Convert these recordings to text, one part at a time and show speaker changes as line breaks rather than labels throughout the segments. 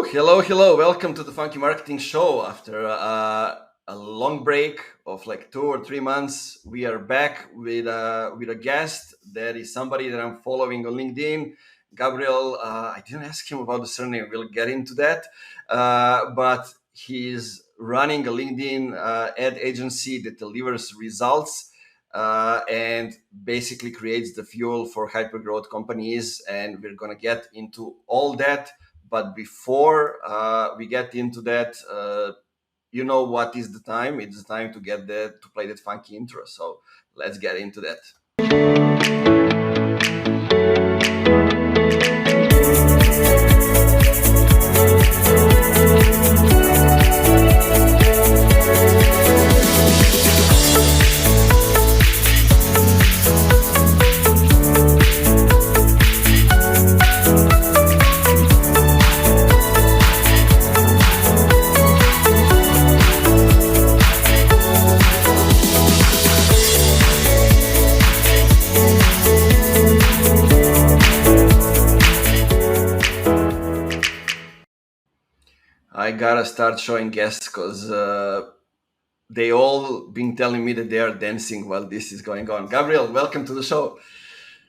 Hello, hello. Welcome to the Funky Marketing Show. After a long break of like 2 or 3 months, we are back with a guest that is somebody that I'm following on LinkedIn. Gabriel, I didn't ask him about the surname. We'll get into that. But he's running a LinkedIn ad agency that delivers results and basically creates the fuel for hypergrowth companies. And we're going to get into all that. But before we get into that, you know what is the time? It's the time to to play that funky intro. So let's get into that. I gotta start showing guests because they all been telling me that they are dancing while this is going on. Gabriel, welcome to the show.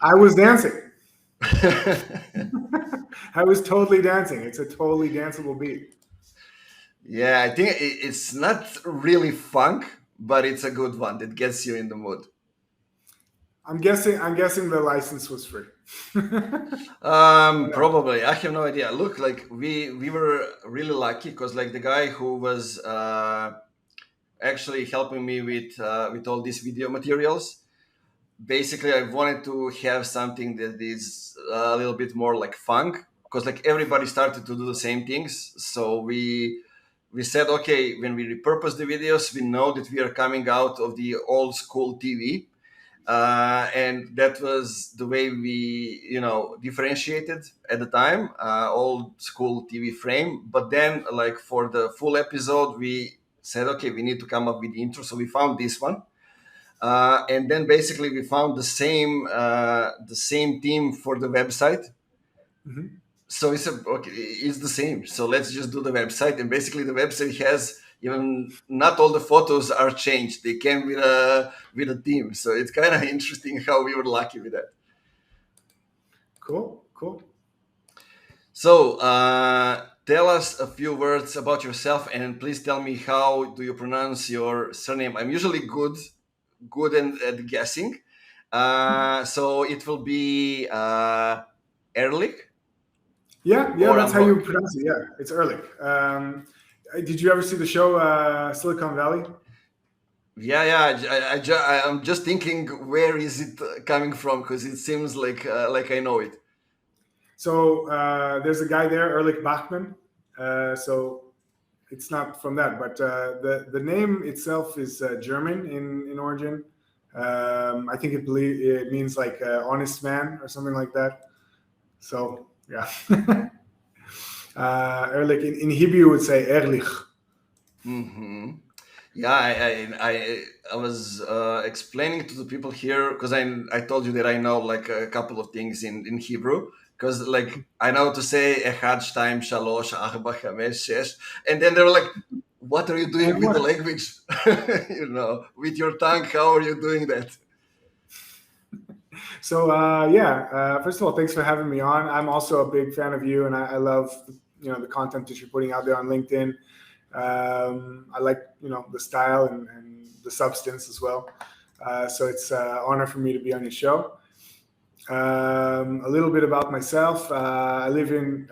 I was dancing. I was totally dancing. It's a totally danceable beat.
Yeah, I think it's not really funk, but it's a good one that gets you in the mood.
I'm guessing the license was free.
Probably. I have no idea. Look, like we were really lucky because like the guy who was actually helping me with all these video materials, basically I wanted to have something that is a little bit more like funk because like everybody started to do the same things. So we said, okay, when we repurpose the videos, we know that we are coming out of the old school TV. And that was the way we, differentiated at the time, old school TV frame. But then, like for the full episode, we said, okay, we need to come up with the intro. So we found this one, and then basically we found the same theme for the website.
Mm-hmm.
So we said, okay, it's the same. So let's just do the website. And basically, the website has even not all the photos are changed. They came with a theme. So it's kind of interesting how we were lucky with that.
Cool.
So tell us a few words about yourself, and please tell me how do you pronounce your surname. I'm usually good at guessing. So it will be Ehrlich.
Yeah, that's how you pronounce it. Yeah, it's Ehrlich. Did you ever see the show Silicon Valley?
Yeah. I'm just thinking, where is it coming from? Because it seems like I know it.
So there's a guy there, Ehrlich Bachman. So it's not from that, but the name itself is German in origin. I think it means like honest man or something like that. So yeah. Ehrlich in Hebrew would say Ehrlich.
Mm-hmm. Yeah, I was explaining to the people here because I told you that I know like a couple of things in Hebrew, because like I know to say echad, shtaim, shalosh, arba, chamesh, shesh, and then they were like, "What are you doing with the language? With your tongue? How are you doing that?"
So first of all, thanks for having me on. I'm also a big fan of you, and I love the content that you're putting out there on LinkedIn. I like the style and the substance as well. So it's an honor for me to be on your show. A little bit about myself. I live in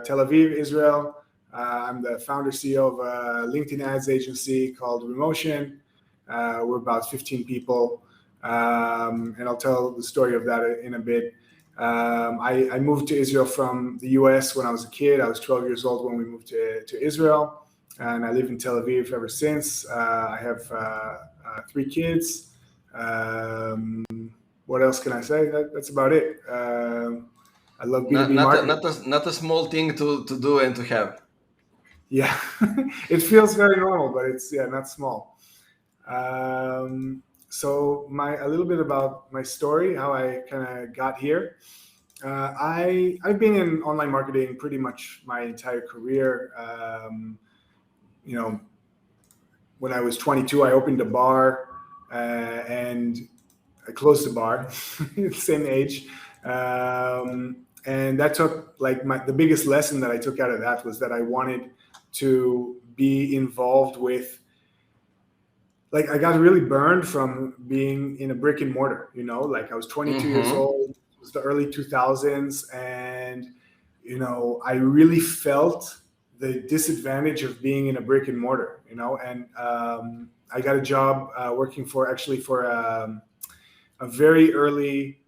Tel Aviv, Israel. I'm the founder CEO of a LinkedIn ads agency called Remotion. We're about 15 people. And I'll tell the story of that in a bit. I moved to Israel from the US when I was a kid. I was 12 years old when we moved to Israel. And I live in Tel Aviv ever since. I have 3 kids. What else can I say? That's about it. I love B2B marketing.
Not a small thing to do and to have.
Yeah, it feels very normal, but it's not small. So a little bit about my story, how I kind of got here. I've been in online marketing pretty much my entire career. You know, when I was 22, I opened a bar and I closed the bar, same age. And that took the biggest lesson that I took out of that was that I wanted to be involved with, I got really burned from being in a brick and mortar, I was 22 years old, it was the early 2000s. And, I really felt the disadvantage of being in a brick and mortar, and I got a job working for a very early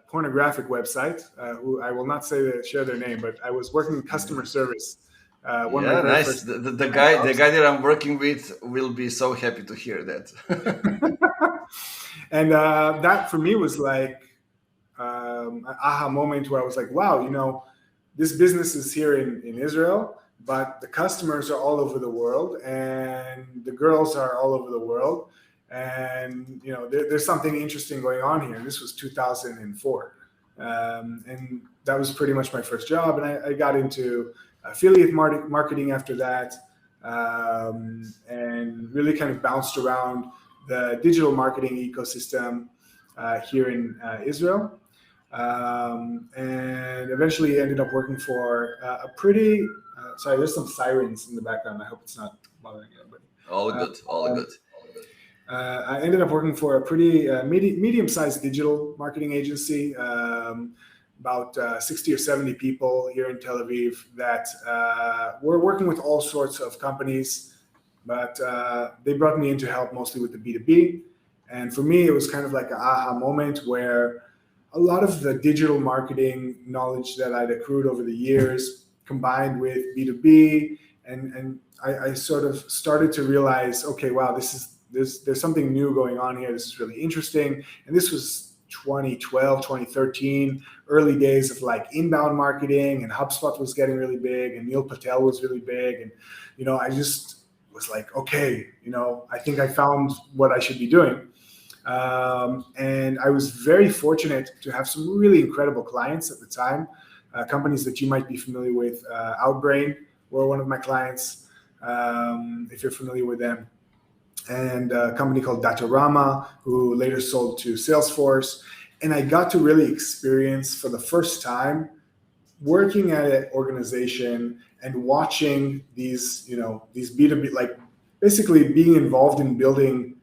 pornographic website, who I will not share their name, but I was working in customer service.
Nice. The guy that I'm working with will be so happy to hear that.
And that for me was like an aha moment where I was like, wow, this business is here in Israel, but the customers are all over the world and the girls are all over the world. And, there's something interesting going on here. And this was 2004. And that was pretty much my first job. And I got into affiliate marketing after that, and really kind of bounced around the digital marketing ecosystem here in Israel. And eventually ended up working for a pretty, sorry, there's some sirens in the background. I hope it's not bothering anybody.
All good.
I ended up working for a pretty medium-sized digital marketing agency, about 60 or 70 people here in Tel Aviv that were working with all sorts of companies, but they brought me in to help mostly with the B2B. And for me, it was kind of like an aha moment where a lot of the digital marketing knowledge that I'd accrued over the years combined with B2B, and I sort of started to realize, okay, wow, there's something new going on here. This is really interesting. And this was 2012, 2013, early days of inbound marketing, and HubSpot was getting really big, and Neil Patel was really big. And, I just was like, okay, I think I found what I should be doing. And I was very fortunate to have some really incredible clients at the time, companies that you might be familiar with. Outbrain were one of my clients, if you're familiar with them. And a company called Datorama, who later sold to Salesforce. And I got to really experience for the first time working at an organization and watching these B2B, basically being involved in building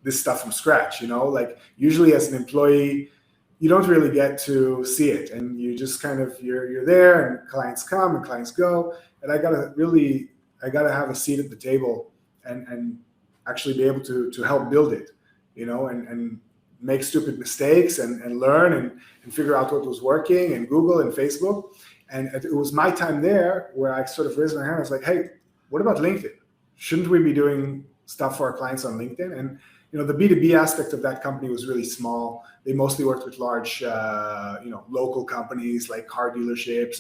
this stuff from scratch, usually as an employee, you don't really get to see it. And you just kind of, you're there, and clients come and clients go. And I got to have a seat at the table and actually be able to help build it, and make stupid mistakes and learn and figure out what was working, and Google and Facebook. And it was my time there where I sort of raised my hand. I was like, hey, what about LinkedIn? Shouldn't we be doing stuff for our clients on LinkedIn? And, the B2B aspect of that company was really small. They mostly worked with large, local companies like car dealerships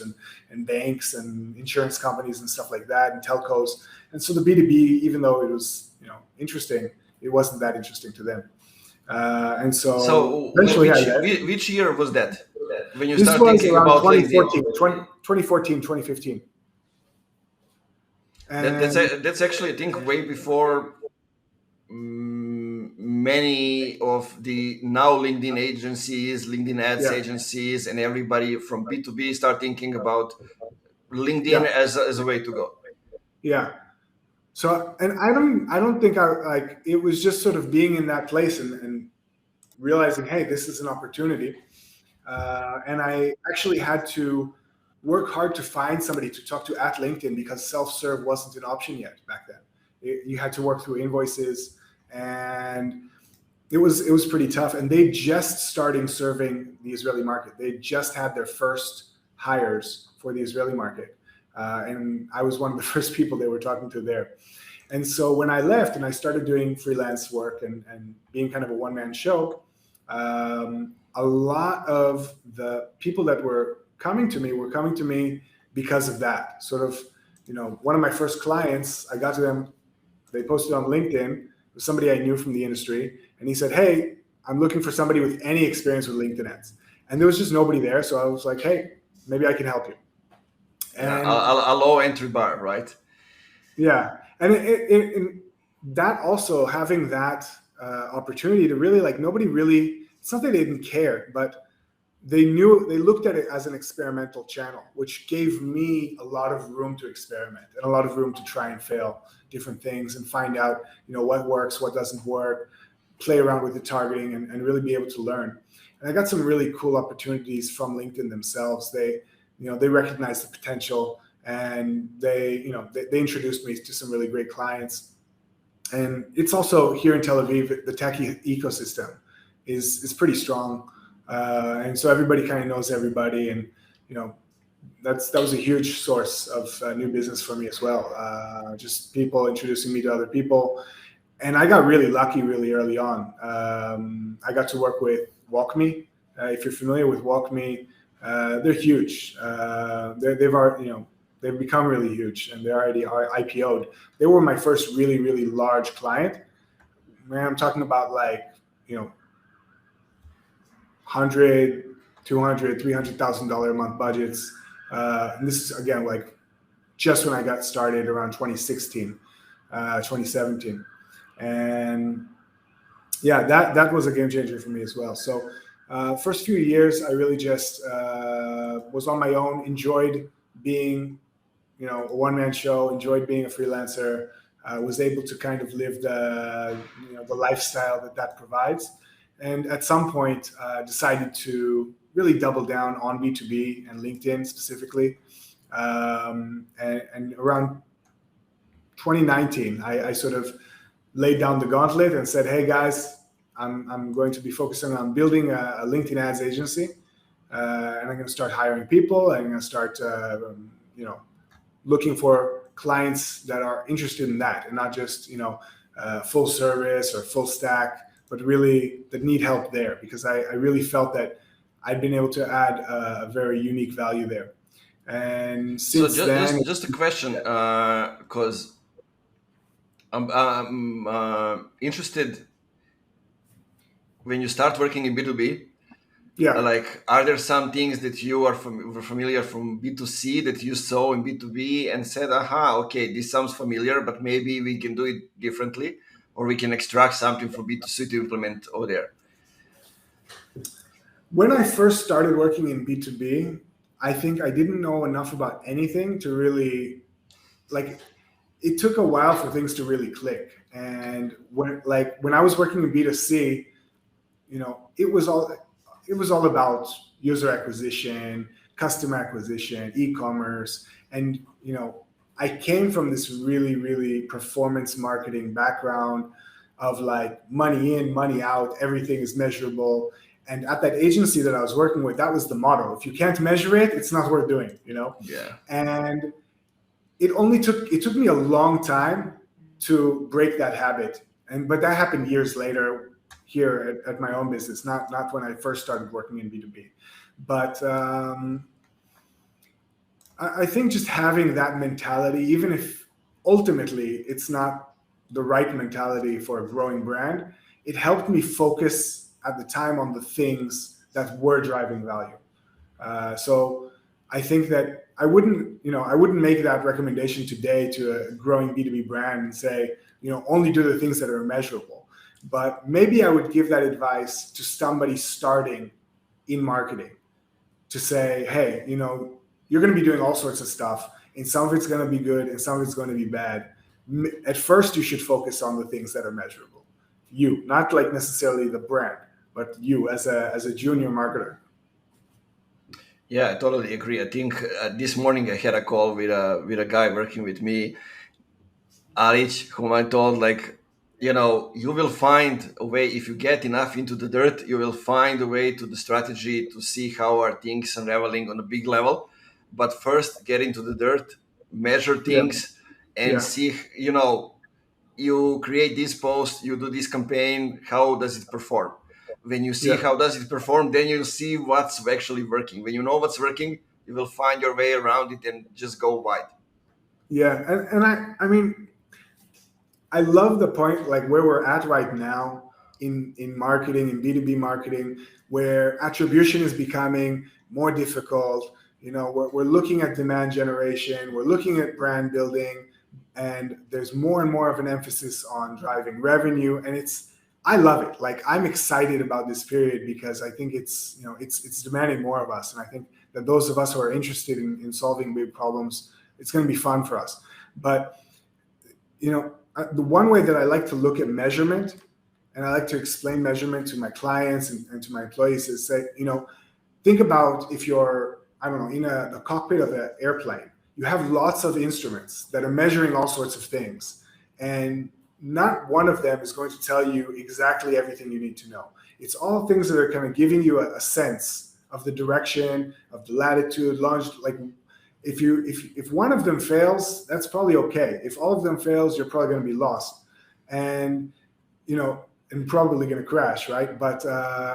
and banks and insurance companies and stuff like that, and telcos. And so the B2B, even though it was, interesting, it wasn't that interesting to them. And so eventually,
which year was that when you
this
started
was
thinking
around
about
2014, 2014, 2015. And
that's actually, I think, way before many of the now LinkedIn agencies, LinkedIn ads agencies, and everybody from B2B start thinking about LinkedIn as a way to go.
Yeah. So, and I don't think it was just sort of being in that place and realizing, hey, this is an opportunity. And I actually had to work hard to find somebody to talk to at LinkedIn, because self-serve wasn't an option yet back then. You had to work through invoices, and it was pretty tough. And they just starting serving the Israeli market. They just had their first hires for the Israeli market. And I was one of the first people they were talking to there. And so when I left and I started doing freelance work and being kind of a one-man show, a lot of the people that were coming to me because of that. Sort of, one of my first clients, I got to them, they posted on LinkedIn, it was somebody I knew from the industry, and he said, hey, I'm looking for somebody with any experience with LinkedIn ads. and there was just nobody there. So I was like, hey, maybe I can help you.
Yeah,
And
a low entry bar, right?
yeah, and that also having that opportunity to really like nobody really. It's not that they didn't care, but they looked at it as an experimental channel, which gave me a lot of room to experiment and a lot of room to try and fail different things and find out, what works, what doesn't work, play around with the targeting and really be able to learn. And I got some really cool opportunities from LinkedIn themselves. They recognized the potential and they introduced me to some really great clients. And it's also here in Tel Aviv, the tech ecosystem is pretty strong. And so everybody kind of knows everybody. And, that was a huge source of new business for me as well. Just people introducing me to other people. And I got really lucky really early on. I got to work with WalkMe. If you're familiar with WalkMe, they're huge. They've become really huge and they already are IPO'd. They were my first really, really large client. Man, I'm talking about $100, $200, $300,000 a month budgets. And this is again, like just when I got started around 2016, 2017. And yeah, that was a game changer for me as well. So first few years, I really just was on my own, enjoyed being, a one-man show, enjoyed being a freelancer, was able to kind of live the lifestyle that provides. And at some point, decided to really double down on B2B and LinkedIn specifically. And around 2019, I sort of laid down the gauntlet and said, hey guys, I'm going to be focusing on building a LinkedIn ads agency. And I'm going to start hiring people. And I'm going to start, looking for clients that are interested in that and not just, full service or full stack, but really that need help there because I really felt that I'd been able to add a very unique value there. And since then,
just a question, because I'm interested when you start working in B2B.
yeah,
like, are there some things that you are familiar from B2C that you saw in B2B and said, aha, okay, this sounds familiar, but maybe we can do it differently, or we can extract something from B2C to implement over there?
When I first started working in B2B, I think I didn't know enough about anything to really, it took a while for things to really click. And when I was working in B2C, it was all about user acquisition, customer acquisition, e-commerce. And, I came from this really, really performance marketing background of money in, money out, everything is measurable. And at that agency that I was working with, that was the motto. If you can't measure it, it's not worth doing,
Yeah.
And it took me a long time to break that habit. But that happened years later here at my own business, not when I first started working in B2B. But I think just having that mentality, even if ultimately it's not the right mentality for a growing brand, it helped me focus at the time on the things that were driving value. So I think that I wouldn't make that recommendation today to a growing B2B brand and say, only do the things that are measurable. But maybe I would give that advice to somebody starting in marketing to say, hey, you're going to be doing all sorts of stuff, and some of it's going to be good and some of it's going to be bad. At first, you should focus on the things that are measurable. You, not necessarily the brand, but you as a junior marketer.
Yeah, I totally agree. I think this morning I had a call with a guy working with me, Ehrlich, whom I told, you will find a way. If you get enough into the dirt, you will find a way to the strategy to see how are things unraveling on a big level. But first, get into the dirt, measure things, and see, you create this post, you do this campaign, how does it perform? When you see how does it perform, then you'll see what's actually working. When you know what's working, you will find your way around it and just go wide.
Yeah, and I mean, I love the point where we're at right now in marketing, in B2B marketing, where attribution is becoming more difficult. We're looking at demand generation, we're looking at brand building, and there's more and more of an emphasis on driving revenue. And I love it. Like, I'm excited about this period because I think it's demanding more of us. And I think that those of us who are interested in solving big problems, it's going to be fun for us. But, the one way that I like to look at measurement, and I like to explain measurement to my clients and to my employees, is say, think about if you're, I don't know, in the cockpit of an airplane. You have lots of instruments that are measuring all sorts of things. And not one of them is going to tell you exactly everything you need to know. It's all things that are kind of giving you a sense of the direction, of the latitude, longitude. Like, if one of them fails, that's probably okay. If all of them fails, you're probably going to be lost, and probably going to crash, right? But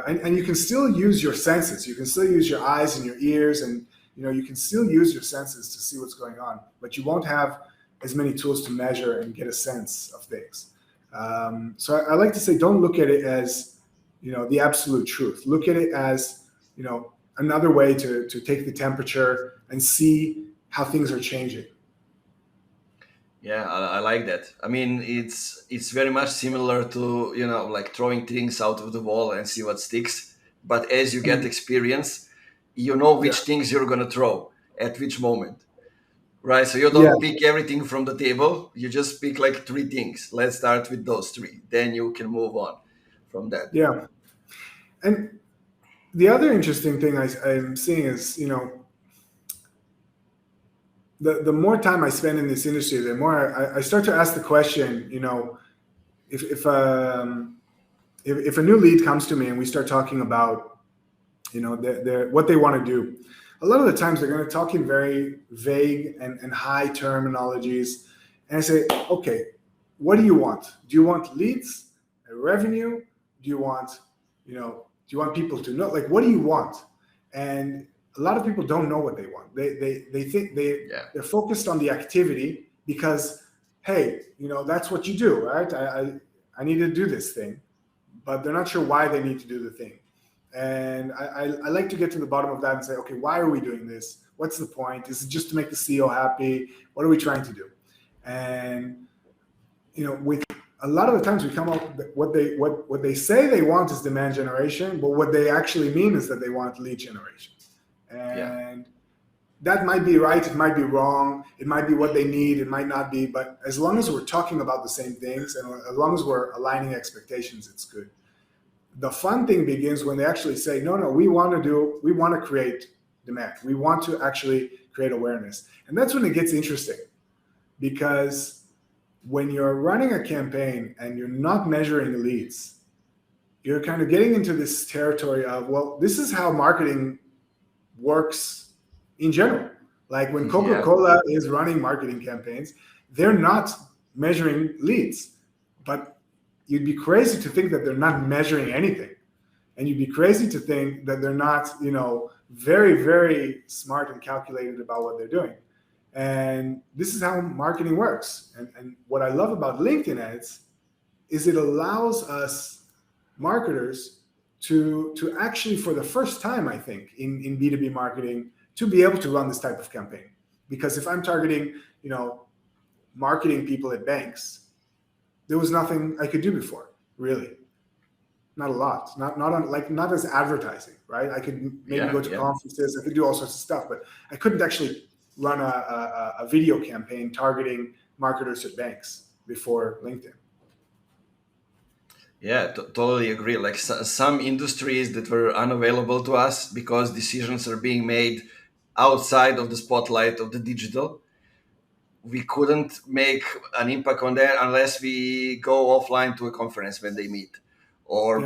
and you can still use your senses. You can still use your eyes and your ears, and you can still use your senses to see what's going on. But you won't have as many tools to measure and get a sense of things. So I like to say, don't look at it as the absolute truth. Look at it as another way to take the temperature and see how things are changing.
Yeah, I like that. I mean, it's very much similar to like throwing things out of the wall and see what sticks. But as you get experience, which things you're gonna throw at which moment, right? So you don't pick everything from the table. You just pick like 3 things. Let's start with those 3. Then you can move on from that.
Yeah, and the other interesting thing I'm seeing is the more time I spend in this industry, the more I start to ask the question, if a new lead comes to me and we start talking about, what they want to do, a lot of the times they're going to talk in very vague and high terminologies. And I say, okay, what do you want? Do you want leads, revenue? Do you want, do you want people to know? Like, what do you want? And a lot of people don't know what they want. They think they're focused on the activity because, hey, that's what you do, right? I need to do this thing, but they're not sure why they need to do the thing. And I like to get to the bottom of that and say, okay, why are we doing this? What's the point? Is it just to make the CEO happy? What are we trying to do? And with a lot of the times we come up what they say they want is demand generation, but what they actually mean is that they want lead generation. And that might be right, it might be wrong, it might be what they need, it might not be, but as long as we're talking about the same things and as long as we're aligning expectations, it's good. The fun thing begins when they actually say, no, we want to create demand. We want to actually create awareness. And that's when it gets interesting, because when you're running a campaign and you're not measuring leads, you're kind of getting into this territory of, well, this is how marketing works in general. Like when Coca-Cola is running marketing campaigns, they're not measuring leads, but you'd be crazy to think that they're not measuring anything. And you'd be crazy to think that they're not, very, very smart and calculated about what they're doing. And this is how marketing works. And what I love about LinkedIn ads is it allows us marketers to actually, for the first time, I think, in B2B marketing, to be able to run this type of campaign. Because if I'm targeting, marketing people at banks, there was nothing I could do before, really. Not a lot, not as advertising, right? I could maybe go to conferences, I could do all sorts of stuff, but I couldn't actually run a video campaign targeting marketers at banks before LinkedIn.
Yeah, totally agree. Like some industries that were unavailable to us because decisions are being made outside of the spotlight of the digital. We couldn't make an impact on that unless we go offline to a conference when they meet, or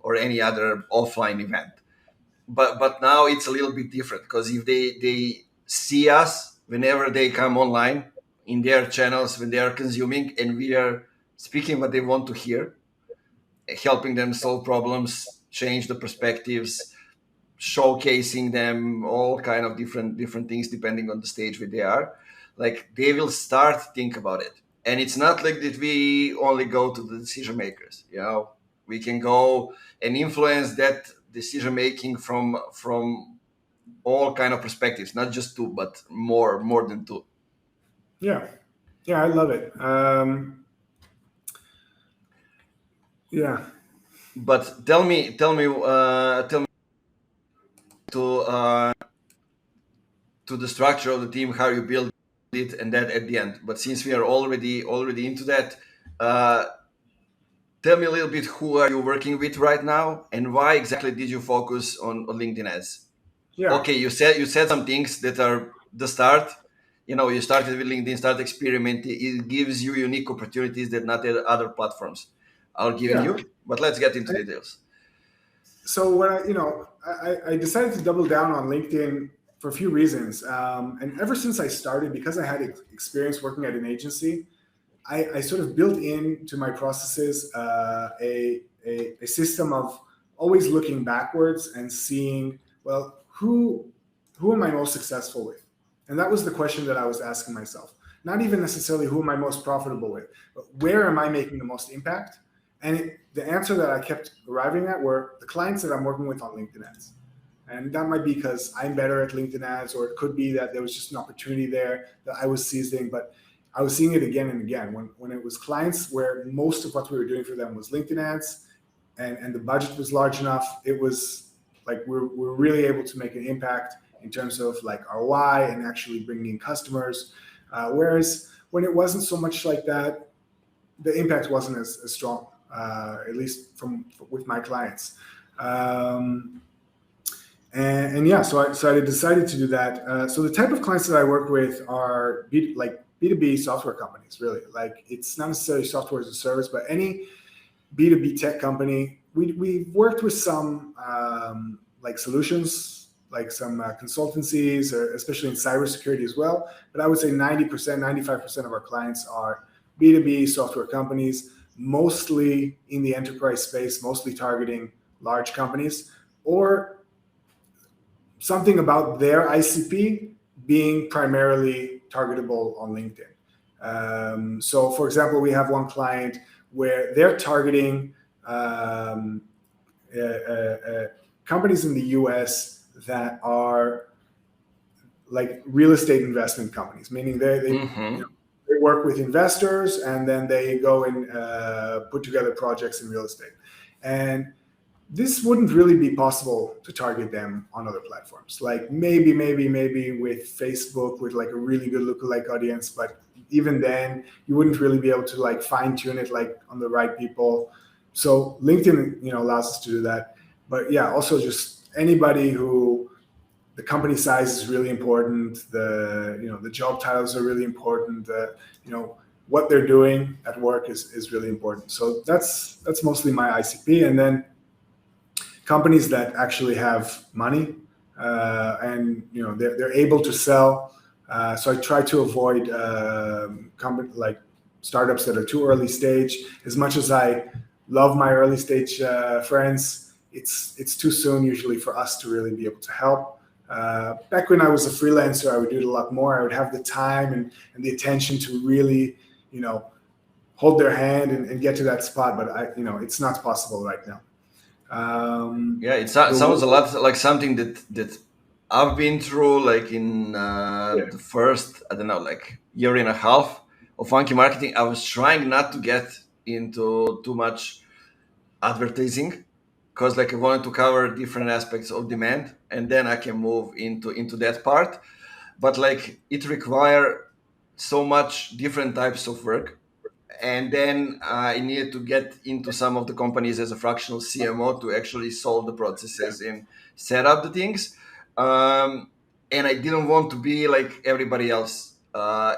or any other offline event. But now it's a little bit different, because if they see us whenever they come online in their channels when they are consuming, and we are speaking what they want to hear, helping them solve problems, change the perspectives, showcasing them all kind of different things depending on the stage where they are, like they will start to think about it. And it's not like that we only go to the decision makers, We can go and influence that decision making from all kind of perspectives, not just two, but more than two.
Yeah, I love it. Yeah.
But tell me to the structure of the team, how you build it, and that at the end. But since we are already into that, tell me a little bit, who are you working with right now, and why exactly did you focus on LinkedIn ads?
Yeah.
Okay, you said some things that are the start. You started with LinkedIn, start experimenting. It gives you unique opportunities that not other platforms are giving you. But let's get into details.
So when I decided to double down on LinkedIn for a few reasons. And ever since I started, because I had experience working at an agency, I sort of built into my processes a system of always looking backwards and seeing, well, who am I most successful with? And that was the question that I was asking myself. Not even necessarily who am I most profitable with, but where am I making the most impact? And the answer that I kept arriving at were the clients that I'm working with on LinkedIn ads. And that might be because I'm better at LinkedIn ads, or it could be that there was just an opportunity there that I was seizing. But I was seeing it again and again when it was clients where most of what we were doing for them was LinkedIn ads, and the budget was large enough. It was like we're really able to make an impact in terms of like ROI and actually bringing in customers. Whereas when it wasn't so much like that, the impact wasn't as strong, at least with my clients. And yeah, so I decided to do that. So the type of clients that I work with are B2B software companies, really. Like, it's not necessarily software as a service, but any B2B tech company. We've worked with some like solutions, like some consultancies, especially in cybersecurity as well. But I would say 90%, 95% of our clients are B2B software companies, mostly in the enterprise space, mostly targeting large companies, or something about their ICP being primarily targetable on LinkedIn. So, for example, we have one client where they're targeting companies in the US that are like real estate investment companies, meaning they work with investors and then they go and put together projects in real estate. And this wouldn't really be possible to target them on other platforms. Like maybe with Facebook, with like a really good lookalike audience, but even then you wouldn't really be able to like fine tune it like on the right people. So LinkedIn, allows us to do that. But yeah, also just anybody who the company size is really important. The job titles are really important. What they're doing at work is really important. So that's mostly my ICP. And then companies that actually have money and they're able to sell. So I try to avoid like startups that are too early stage. As much as I love my early stage friends, it's too soon usually for us to really be able to help. Back when I was a freelancer, I would do it a lot more. I would have the time and the attention to really, hold their hand and get to that spot. But it's not possible right now.
Yeah, it sounds a lot like something that I've been through, like in the first, I don't know, like year and a half of Funky Marketing. I was trying not to get into too much advertising because like I wanted to cover different aspects of demand, and then I can move into that part. But like it require so much different types of work. And then I needed to get into some of the companies as a fractional CMO to actually solve the processes and set up the things. And I didn't want to be like everybody else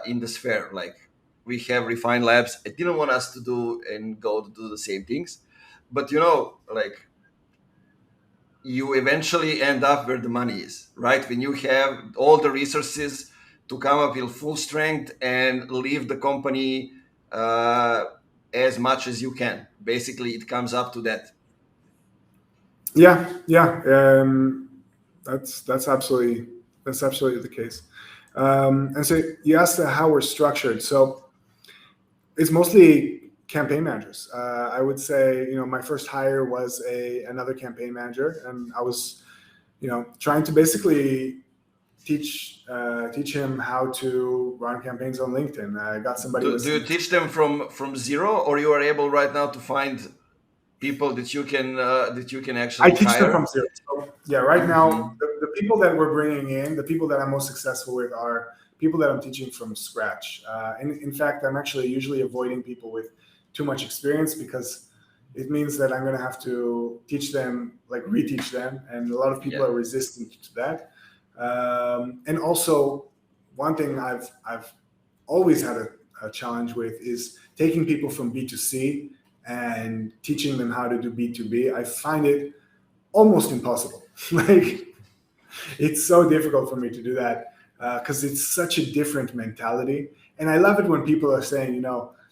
in the sphere. Like we have refined labs. I didn't want us to do and go to do the same things. But like you eventually end up where the money is, right? When you have all the resources to come up with full strength and leave the company as much as you can. Basically, it comes up to that.
Yeah. That's absolutely the case. And so you asked how we're structured. So it's mostly campaign managers. I would say, my first hire was another campaign manager, and I was, trying to basically teach him how to run campaigns on LinkedIn. I got somebody.
Do you teach them from zero, or you are able right now to find people that you can actually
I teach
hire?
them from zero. So, yeah, right now the people that we're bringing in, the people that I'm most successful with are people that I'm teaching from scratch. And in fact, I'm actually usually avoiding people with too much experience, because it means that I'm going to have to teach them, like reteach them, and a lot of people are resistant to that. And also, one thing I've always had a challenge with is taking people from B2C and teaching them how to do B2B. I find it almost impossible. Like, it's so difficult for me to do that, because it's such a different mentality. And I love it when people are saying,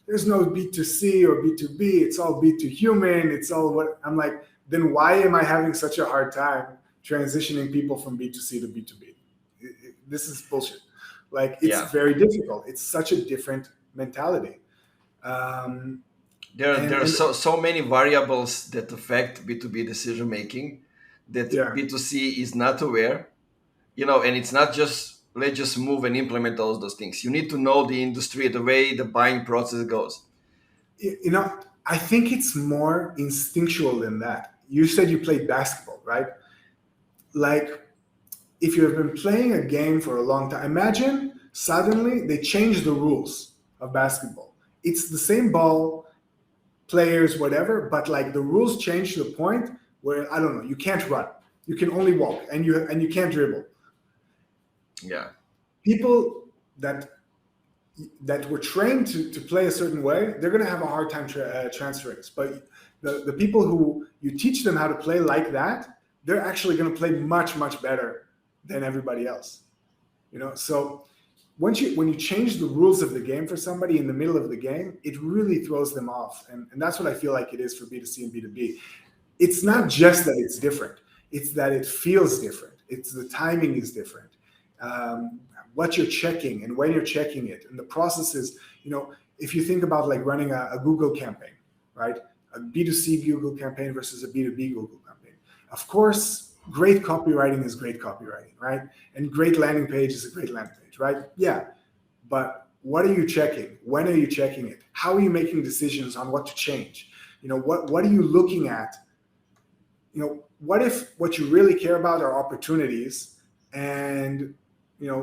there's no B2C or B2B, it's all B2Human, it's all what. I'm like, then why am I having such a hard time transitioning people from B2C to B2B? This is bullshit. Like, it's very difficult. It's such a different mentality.
There are so many variables that affect B2B decision making that B2C is not aware, and it's not just let's just move and implement all those things. You need to know the industry, the way the buying process goes.
I think it's more instinctual than that. You said you played basketball, right? Like, if you have been playing a game for a long time, imagine suddenly they change the rules of basketball. It's the same ball, players, whatever, but like the rules change to the point where, I don't know, you can't run, you can only walk, and you can't dribble.
Yeah.
People that were trained to play a certain way, they're going to have a hard time transferring this. But the people who you teach them how to play like that, they're actually going to play much, much better than everybody else. So when you change the rules of the game for somebody in the middle of the game, it really throws them off. And that's what I feel like it is for B2C and B2B. It's not just that it's different. It's that it feels different. It's the timing is different. What you're checking and when you're checking it, and the processes. If you think about like running a Google campaign, right? A B2C Google campaign versus a B2B Google campaign. Of course, great copywriting is great copywriting, right? And great landing page is a great landing page, right? Yeah. But what are you checking? When are you checking it? How are you making decisions on what to change? What are you looking at? What if what you really care about are opportunities, and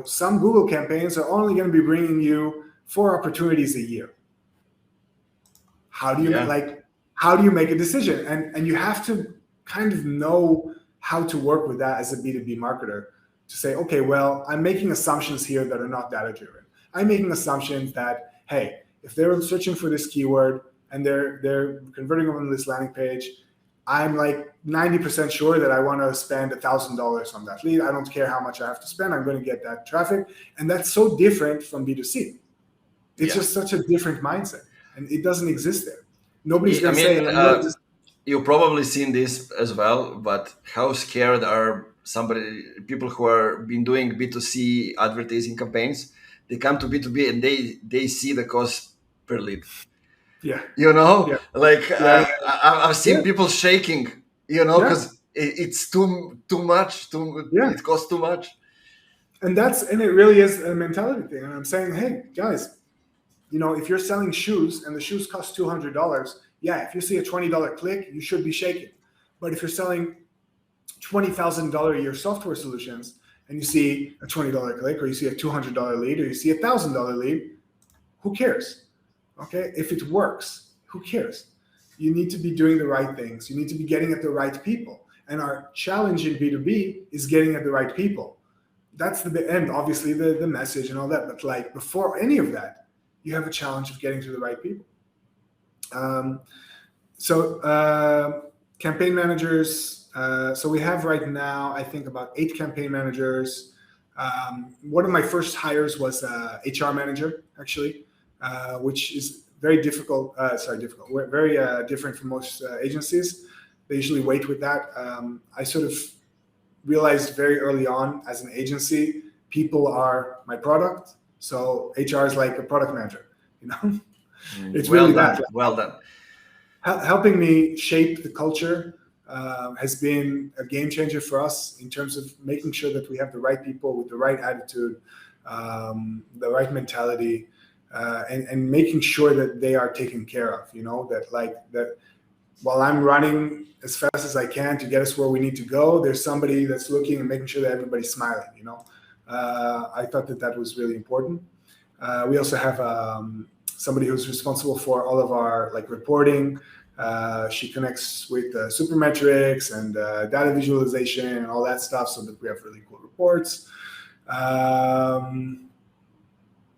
some Google campaigns are only going to be bringing you 4 opportunities a year? How do you make a decision? And you have to kind of know how to work with that as a B2B marketer to say, okay, well, I'm making assumptions here that are not data driven. I'm making assumptions that, hey, if they're searching for this keyword and they're converting them on this landing page, I'm like 90% sure that I want to spend $1,000 on that lead. I don't care how much I have to spend. I'm going to get that traffic. And that's so different from B2C. It's just such a different mindset, and it doesn't exist there. Nobody's going to say,
you've probably seen this as well, but how scared are people who are been doing B2C advertising campaigns? They come to B2B and they see the cost per lead.
Yeah.
I've seen people shaking, because it's too much. It costs too much.
And it really is a mentality thing. And I'm saying, hey, guys, if you're selling shoes and the shoes cost $200, if you see a $20 click, you should be shaking. But if you're selling $20,000 a year software solutions and you see a $20 click, or you see a $200 lead, or you see a $1,000 lead, who cares? Okay, if it works, who cares? You need to be doing the right things. You need to be getting at the right people. And our challenge in B2B is getting at the right people. That's the end, obviously, the message and all that. But like before any of that, you have a challenge of getting to the right people. Campaign managers. So we have right now, I think, about 8 campaign managers. One of my first hires was a HR manager, actually, which is very difficult. Very different from most agencies. They usually wait with that. I sort of realized very early on, as an agency, people are my product. So HR is like a product manager, It's
Well
really
done.
that.
Well done.
Helping me shape the culture has been a game changer for us in terms of making sure that we have the right people with the right attitude, the right mentality, and making sure that they are taken care of. That while I'm running as fast as I can to get us where we need to go, there's somebody that's looking and making sure that everybody's smiling. I thought that was really important. We also have somebody who's responsible for all of our reporting. She connects with supermetrics and data visualization and all that stuff, so that we have really cool reports.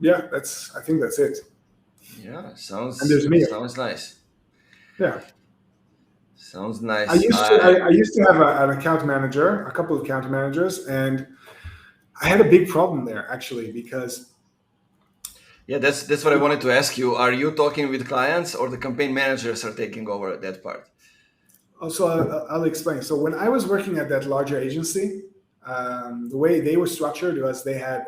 Yeah, I think that's it.
Yeah,
And there's me.
sounds nice.
Yeah.
Sounds nice.
I used to have an account manager, a couple of account managers, and I had a big problem there actually because.
Yeah, that's what I wanted to ask you. Are you talking with clients, or the campaign managers are taking over that part?
So I'll explain. So when I was working at that larger agency, the way they were structured was they had,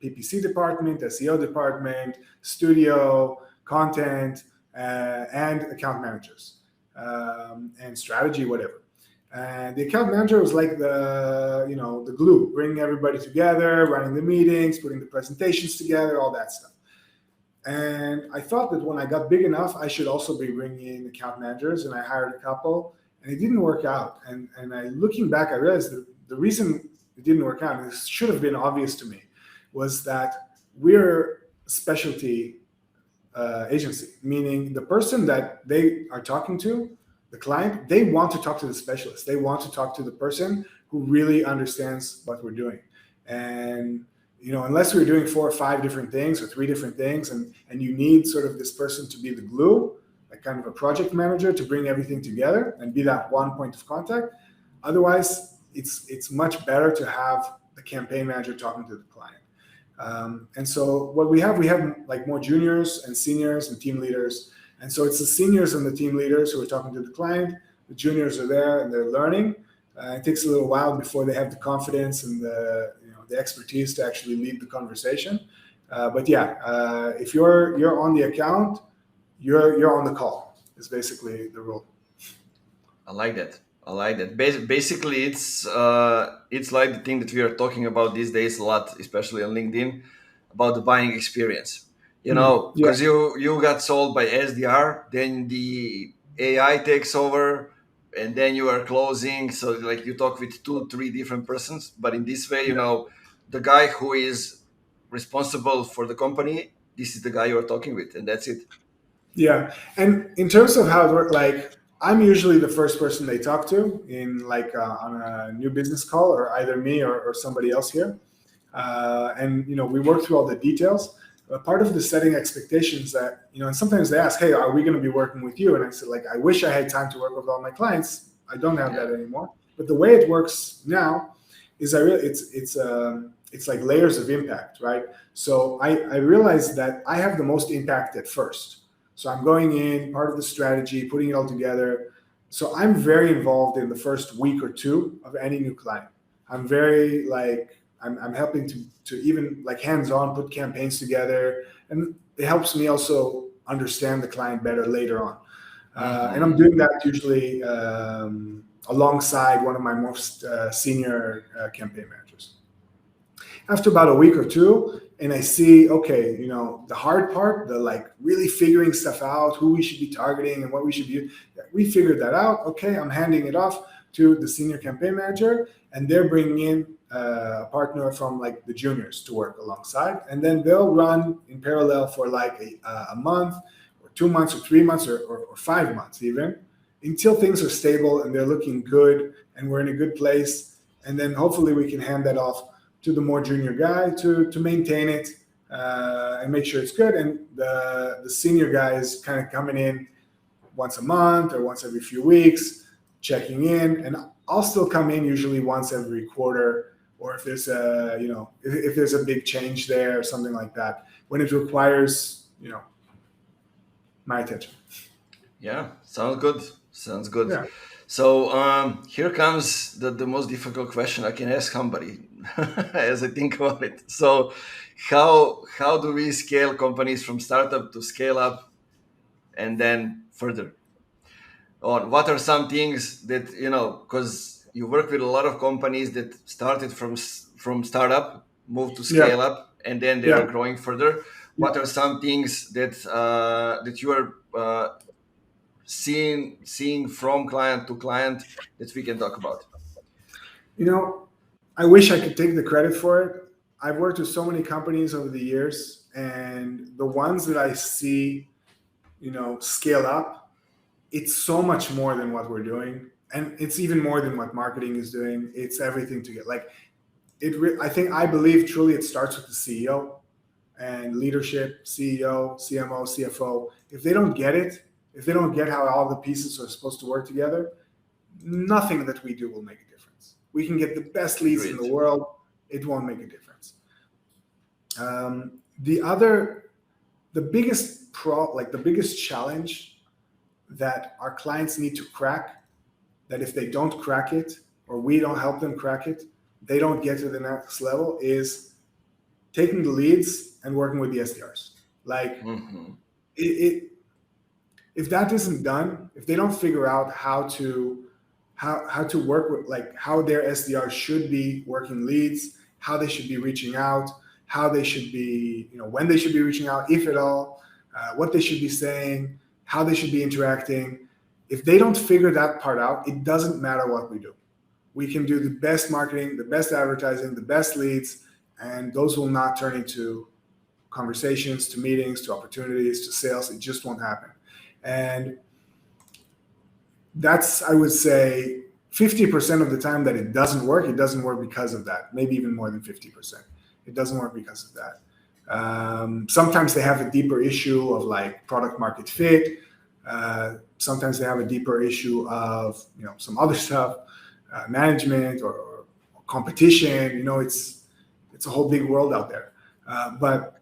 PPC department, SEO department, studio, content, and account managers, and strategy, whatever. And the account manager was like the glue, bringing everybody together, running the meetings, putting the presentations together, all that stuff. And I thought that when I got big enough, I should also be bringing in account managers, and I hired a couple, and it didn't work out. And looking back, I realized that the reason it didn't work out, and this should have been obvious to me, was that we're a specialty agency, meaning the person that they are talking to, the client, they want to talk to the specialist. They want to talk to the person who really understands what we're doing. And unless we're doing 4 or 5 different things or 3 different things, and you need sort of this person to be the glue, like kind of a project manager to bring everything together and be that one point of contact. Otherwise, it's much better to have the campaign manager talking to the client. And so what we have like more juniors and seniors and team leaders. And so it's the seniors and the team leaders who are talking to the client. The juniors are there and they're learning. It takes a little while before they have the confidence and the expertise to actually lead the conversation. But yeah, if you're on the account, you're on the call is basically the rule.
I like that. Basically, it's like the thing that we are talking about these days a lot, especially on LinkedIn, about the buying experience. Because you got sold by SDR, then the AI takes over, and then you are closing. So like you talk with 2-3 different persons, but in this way, the guy who is responsible for the company, this is the guy you are talking with, and that's it.
Yeah, and in terms of how it works, I'm usually the first person they talk to in on a new business call, or either me or somebody else here. And we work through all the details. Part of the setting expectations that, and sometimes they ask, hey, are we going to be working with you? And I said, I wish I had time to work with all my clients. I don't have that anymore. But the way it works now is it's like layers of impact, right? So I realized that I have the most impact at first. So I'm going in, part of the strategy, putting it all together. So I'm very involved in the first week or 2 of any new client. I'm very I'm helping to even hands-on put campaigns together, and it helps me also understand the client better later on. And I'm doing that usually alongside one of my most senior campaign managers. After about a week or 2, and I see, okay, the hard part, the really figuring stuff out, who we should be targeting and what we should be, we figured that out. Okay, I'm handing it off to the senior campaign manager, and they're bringing in a partner from the juniors to work alongside, and then they'll run in parallel for a month or 2 months or 3 months or 5 months even, until things are stable and they're looking good and we're in a good place, and then hopefully we can hand that off to the more junior guy to maintain it and make sure it's good. And the senior guy is kind of coming in once a month or once every few weeks, checking in. And I'll still come in usually once every quarter, or if there's if there's a big change there or something like that, when it requires my attention.
Yeah, sounds good.
Yeah.
So here comes the most difficult question I can ask somebody as I think about it. So how do we scale companies from startup to scale up and then further on? What are some things that, because you work with a lot of companies that started from startup, moved to
Yeah.
scale up, and then they
Yeah.
are growing further. What
Yeah.
are some things that you are seeing from client to client that we can talk about?
I wish I could take the credit for it. I've worked with so many companies over the years, and the ones that I see, scale up, it's so much more than what we're doing, and it's even more than what marketing is doing. It's everything to get I believe truly it starts with the CEO and leadership, CEO, CMO, CFO. If they don't get it, if they don't get how all the pieces are supposed to work together, nothing that we do will make a difference. We can get the best leads in the
Great.
world, it won't make a difference. The biggest challenge that our clients need to crack, that if they don't crack it or we don't help them crack it, they don't get to the next level, is taking the leads and working with the SDRs. If that isn't done, if they don't figure out how to work with, how their SDRs should be working leads, how they should be reaching out, how they should be, when they should be reaching out, if at all, what they should be saying, how they should be interacting. If they don't figure that part out, it doesn't matter what we do. We can do the best marketing, the best advertising, the best leads, and those will not turn into conversations, to meetings, to opportunities, to sales. It just won't happen. And that's, I would say, 50% of the time that it doesn't work because of that. Maybe even more than 50%. It doesn't work because of that. Sometimes they have a deeper issue of product market fit. Sometimes they have a deeper issue of some other stuff, management or competition. It's a whole big world out there. But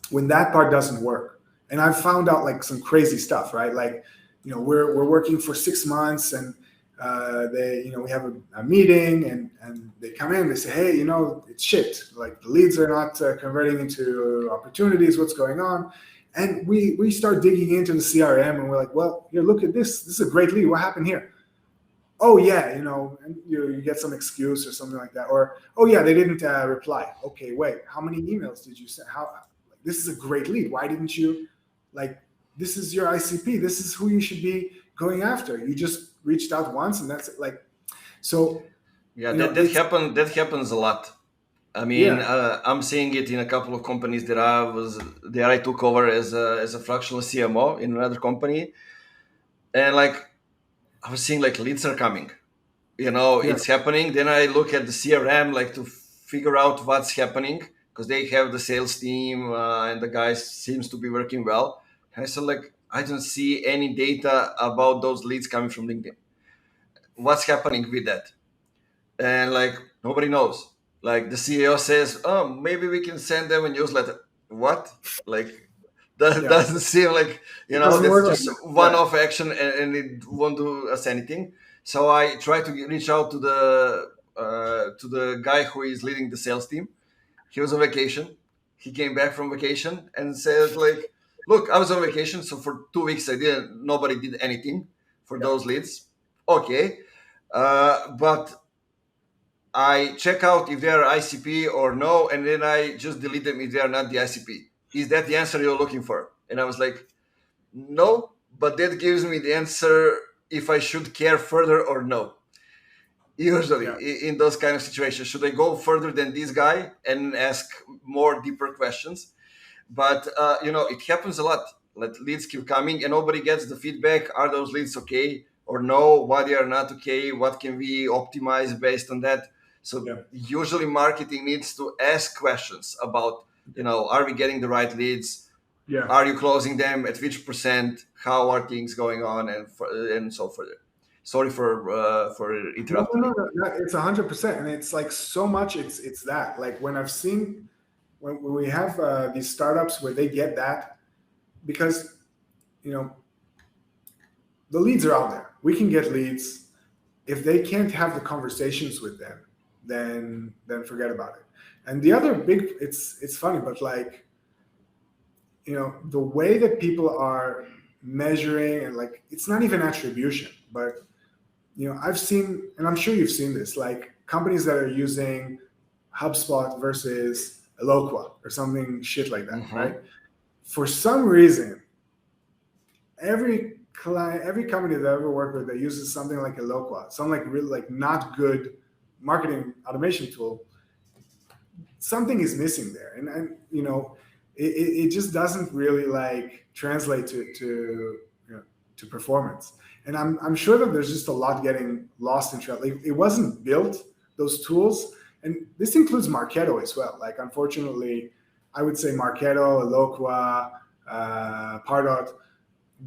when that part doesn't work, and I've found out some crazy stuff, right? We're working for 6 months, and we have a meeting, and they come in, they say, hey, it's shit. The leads are not converting into opportunities. What's going on? And we start digging into the CRM, and we're like, well, here, look at this. This is a great lead. What happened here? Oh yeah, and you get some excuse or something like that, or oh yeah, they didn't reply. Okay, wait, how many emails did you send? This is a great lead. Why didn't you this is your ICP. This is who you should be going after. You just reached out once, and that's it. So
yeah, that happens a lot. I mean,
yeah.
I'm seeing it in a couple of companies that I took over as a fractional CMO in another company, and I was seeing leads are coming, it's happening. Then I look at the CRM to figure out what's happening, because they have the sales team and the guys seems to be working well. And I said I don't see any data about those leads coming from LinkedIn. What's happening with that? And nobody knows. The CEO says, oh, maybe we can send them a newsletter. What? That doesn't seem that's just one-off action, and it won't do us anything. So I try to reach out to the guy who is leading the sales team. He was on vacation. He came back from vacation and said, look, I was on vacation, so for 2 weeks nobody did anything for those leads. Okay. But I check out if they are ICP or no, and then I just delete them if they are not the ICP. Is that the answer you're looking for? And I was like, no, but that gives me the answer if I should care further or no. Usually in those kind of situations, should I go further than this guy and ask more deeper questions? But it happens a lot. Leads keep coming and nobody gets the feedback. Are those leads okay or no? Why they are not okay? What can we optimize based on that? So usually marketing needs to ask questions about, are we getting the right leads?
Yeah.
Are you closing them at which percent? How are things going on, and so further. Sorry for interrupting.
No, it's 100%, and it's so much. It's that when I've seen when we have these startups where they get that, because the leads are out there. We can get leads. If they can't have the conversations with them, then forget about it. And the other big, it's funny, but the way that people are measuring, and like it's not even attribution, but I've seen, and I'm sure you've seen this, like companies that are using HubSpot versus Eloqua or something shit like that, right? For some reason, every company that I ever worked with that uses something like Eloqua, some like really like not good marketing automation tool, something is missing there, and it just doesn't really like translate to performance. And I'm sure that there's just a lot getting lost in travel. Like, it wasn't built, those tools, and this includes Marketo as well. Like, unfortunately, I would say Marketo, Eloqua, Pardot,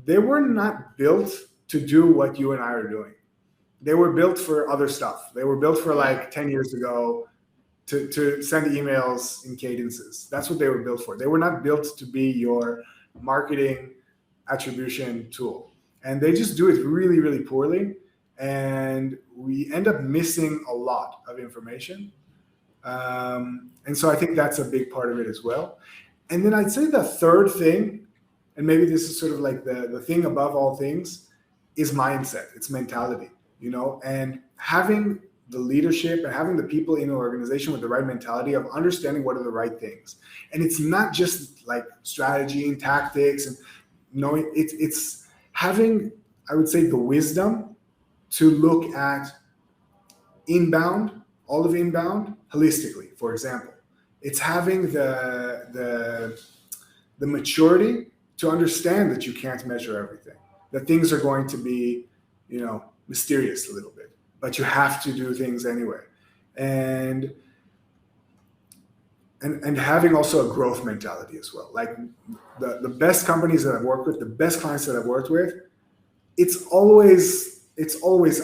they were not built to do what you and I are doing. They were built for other stuff. They were built for like 10 years ago to send emails in cadences. That's what they were built for. They were not built to be your marketing attribution tool. And they just do it really, really poorly. And we end up missing a lot of information. And so I think that's a big part of it as well. And then I'd say the third thing, and maybe this is sort of like the thing above all things, is mindset. It's mentality, and having the leadership and having the people in an organization with the right mentality of understanding what are the right things. And it's not just like strategy and tactics and knowing, it's having, I would say, the wisdom to look at all of inbound holistically. For example, it's having the maturity to understand that you can't measure everything, that things are going to be, mysterious a little bit, but you have to do things anyway. And having also a growth mentality as well. Like the best companies that I've worked with, the best clients that I've worked with, it's always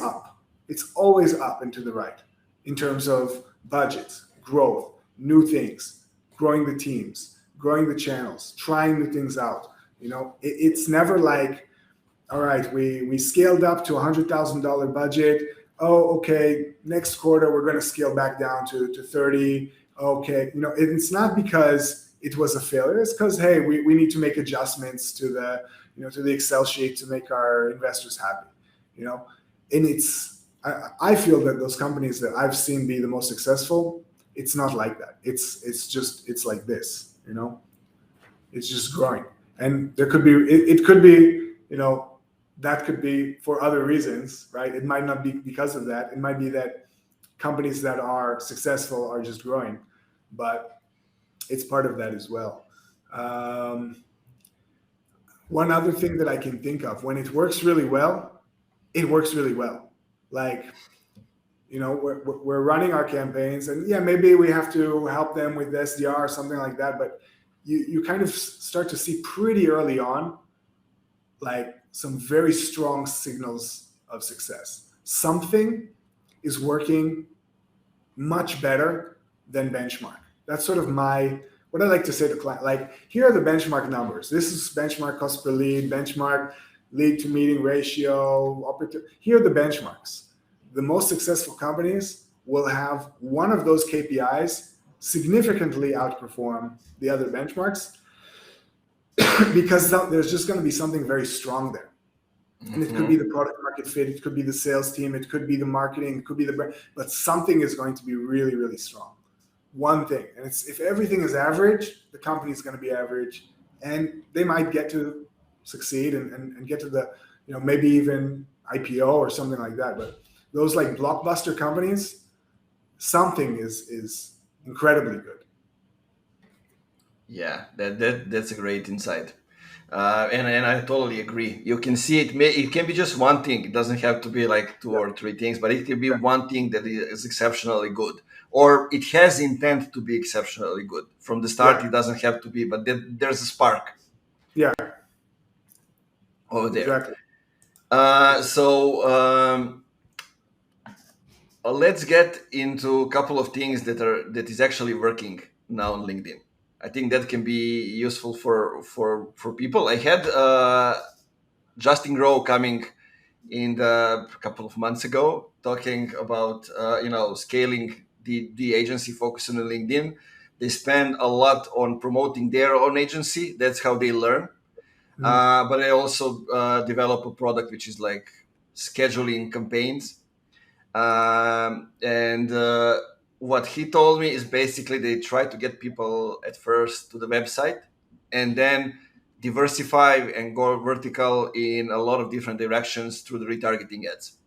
up. It's always up and to the right in terms of budgets, growth, new things, growing the teams, growing the channels, trying new things out. It's never like, all right, we scaled up to $100,000 budget. Oh, okay, next quarter we're going to scale back down to 30. Okay, it's not because it was a failure. It's because, hey, we need to make adjustments to the Excel sheet to make our investors happy. And I feel that those companies that I've seen be the most successful, it's not like that. It's like this. It's just growing, and there could be it could be that could be for other reasons, right? It might not be because of that. It might be that companies that are successful are just growing, but it's part of that as well. One other thing that I can think of, when it works really well, it works really well. Like, we're running our campaigns, and yeah, maybe we have to help them with SDR or something like that, but you kind of start to see pretty early on, like, some very strong signals of success. Something is working much better than benchmark. That's sort of what I like to say to client. Like, here are the benchmark numbers. This is benchmark cost per lead, benchmark lead to meeting ratio. Here are the benchmarks. The most successful companies will have one of those KPIs significantly outperform the other benchmarks because there's just going to be something very strong there. And it could be the product market fit, it could be the sales team, it could be the marketing, it could be the brand, but something is going to be really, really strong. One thing. And if everything is average, the company is going to be average, and they might get to succeed and get to the, maybe even IPO or something like that. But those like blockbuster companies, something is incredibly good.
Yeah, that's a great insight. And I totally agree. You can see it. It can be just one thing. It doesn't have to be like two or three things, but it can be one thing that is exceptionally good, or it has intent to be exceptionally good from the start. It doesn't have to be, but there's a spark.
Yeah.
Over there.
Exactly.
Let's get into a couple of things that is actually working now on LinkedIn. I think that can be useful for people. I had Justin Rowe coming in a couple of months ago, talking about scaling the agency focus on LinkedIn. They spend a lot on promoting their own agency. That's how they learn. But I also develop a product which is like scheduling campaigns. And what he told me is basically they try to get people at first to the website and then diversify and go vertical in a lot of different directions through the retargeting ads.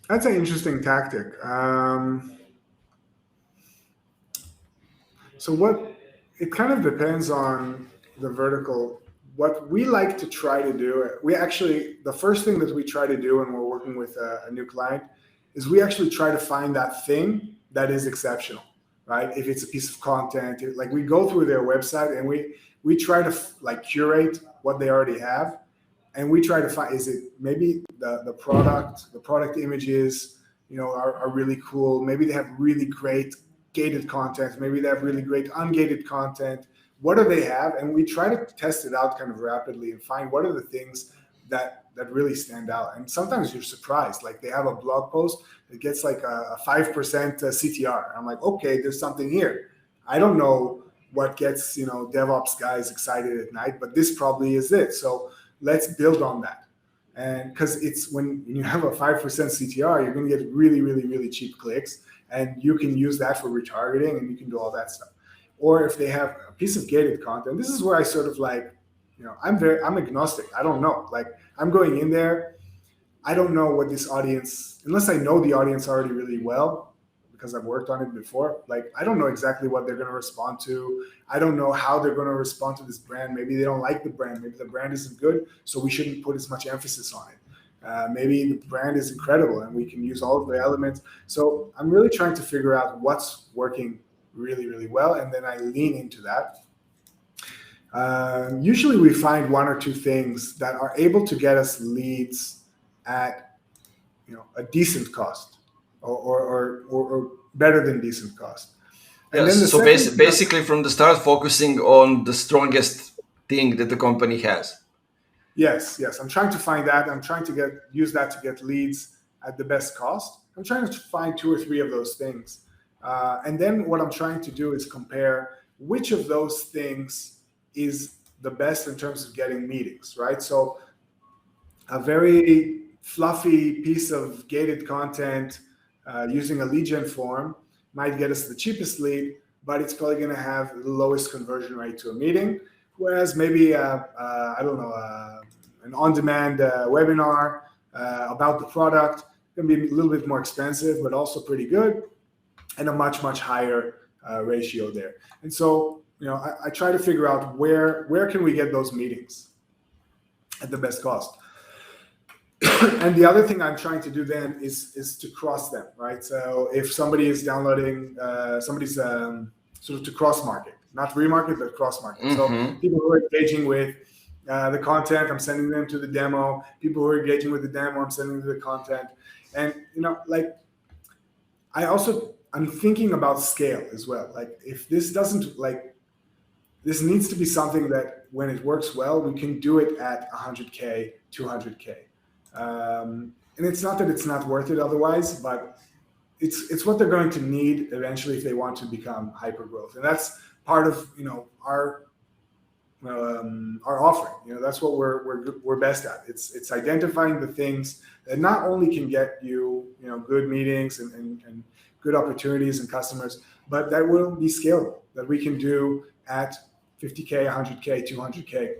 That's an interesting tactic. So what it kind of depends on the vertical. What we like to try to do, we actually the first thing that we try to do when we're working with a new client is we actually try to find that thing that is exceptional, right? If it's a piece of content, like we go through their website and we try to like curate what they already have, and we try to find, is it maybe the product images, are really cool. Maybe they have really great gated content. Maybe they have really great ungated content. What do they have? And we try to test it out kind of rapidly and find what are the things that really stand out. And sometimes you're surprised. Like they have a blog post that gets like a 5% CTR. I'm like, okay, there's something here. I don't know what gets DevOps guys excited at night, but this probably is it. So let's build on that. And because it's when you have a 5% CTR, you're going to get really, really, really cheap clicks, and you can use that for retargeting, and you can do all that stuff. Or if they have a piece of gated content, this is where I sort of like, I'm agnostic. I don't know. Like I'm going in there. I don't know what this audience, unless I know the audience already really well, because I've worked on it before. Like I don't know exactly what they're going to respond to. I don't know how they're going to respond to this brand. Maybe they don't like the brand. Maybe the brand isn't good, so we shouldn't put as much emphasis on it. Maybe the brand is incredible and we can use all of the elements. So I'm really trying to figure out what's working really, really well, and then I lean into that. Usually we find one or two things that are able to get us leads at a decent cost, or better than decent cost. And
Yes.
then
So basically, from the start, focusing on the strongest thing that the company has.
Yes. I'm trying to find that. I'm trying to use that to get leads at the best cost. I'm trying to find two or three of those things. And then what I'm trying to do is compare which of those things is the best in terms of getting meetings, right? So a very fluffy piece of gated content using a lead gen form might get us the cheapest lead, but it's probably going to have the lowest conversion rate to a meeting. Whereas maybe, I don't know, an on-demand webinar about the product can be a little bit more expensive, but also pretty good, and a much, much higher ratio there. And so, I try to figure out where can we get those meetings at the best cost. And the other thing I'm trying to do then is to cross them, right? So if somebody is downloading, somebody's sort of to cross market, not remarket, but cross market.
Mm-hmm.
So people who are engaging with the content, I'm sending them to the demo. People who are engaging with the demo, I'm sending them to the content. And like I'm thinking about scale as well. Like if this doesn't, like this needs to be something that when it works well, we can do it at 100K, 200K. And it's not that it's not worth it otherwise, but it's what they're going to need eventually if they want to become hyper growth. And that's part of our offering. That's what we're best at. It's identifying the things that not only can get you good meetings and good opportunities and customers, but that will be scalable, that we can do at 50K, 100K, 200K.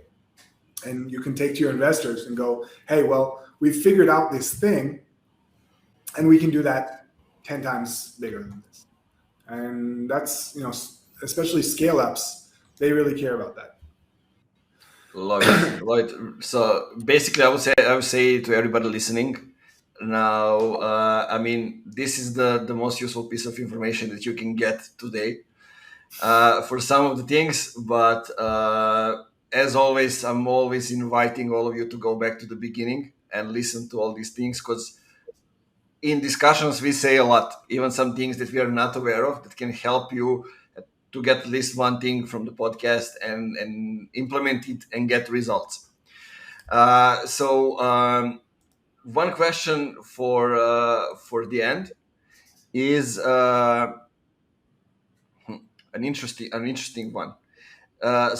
And you can take to your investors and go, hey, well, we've figured out this thing and we can do that 10 times bigger than this. And that's, especially scale ups, they really care about that.
Love it. So basically, I would say to everybody listening now, I mean, this is the most useful piece of information that you can get today for some of the things. But as always, I'm always inviting all of you to go back to the beginning and listen to all these things, because in discussions we say a lot, even some things that we are not aware of that can help you to get at least one thing from the podcast and implement it and get results. So one question for the end is an interesting one. I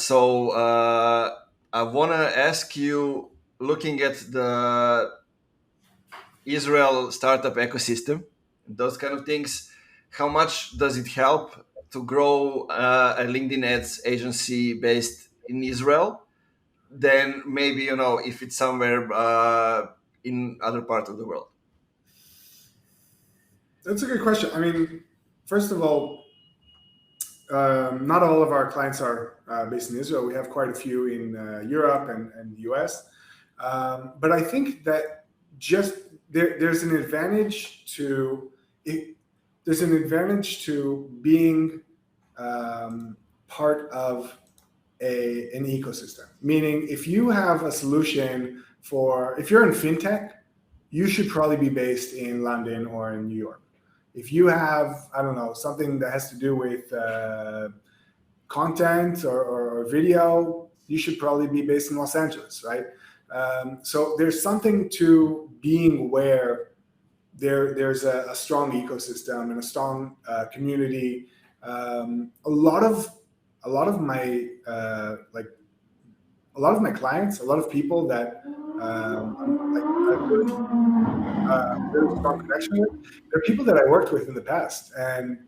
want to ask you, looking at the Israel startup ecosystem, those kind of things, how much does it help to grow a LinkedIn ads agency based in Israel? Then maybe, if it's somewhere in other part of the world.
That's a good question. I mean, first of all, not all of our clients are based in Israel. We have quite a few in Europe and the US. But I think that just there's an advantage to being part of an ecosystem. Meaning, if you have a solution if you're in fintech, you should probably be based in London or in New York. If you have, I don't know, something that has to do with content or video, you should probably be based in Los Angeles, right? So there's something to being where there's a strong ecosystem and a strong community. A lot of my clients, a lot of people that I'm like really strong connection with. They're people that I worked with in the past, and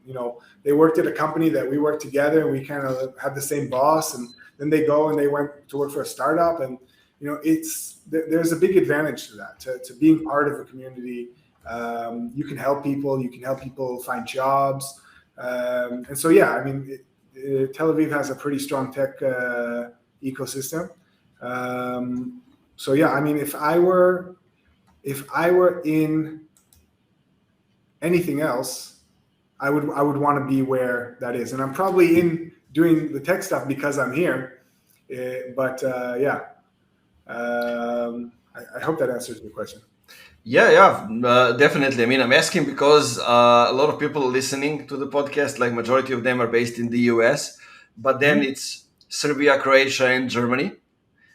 they worked at a company that we worked together, and we kind of had the same boss, and then they went to work for a startup, and there's a big advantage to that, to being part of a community. You can help people find jobs, and so yeah, I mean, Tel Aviv has a pretty strong tech ecosystem. So yeah, I mean, if I were in anything else, I would want to be where that is, and I'm probably in doing the tech stuff because I'm here. But yeah, I hope that answers your question.
Yeah, definitely. I mean, I'm asking because a lot of people listening to the podcast, like majority of them are based in the US, but then it's Serbia, Croatia, and Germany.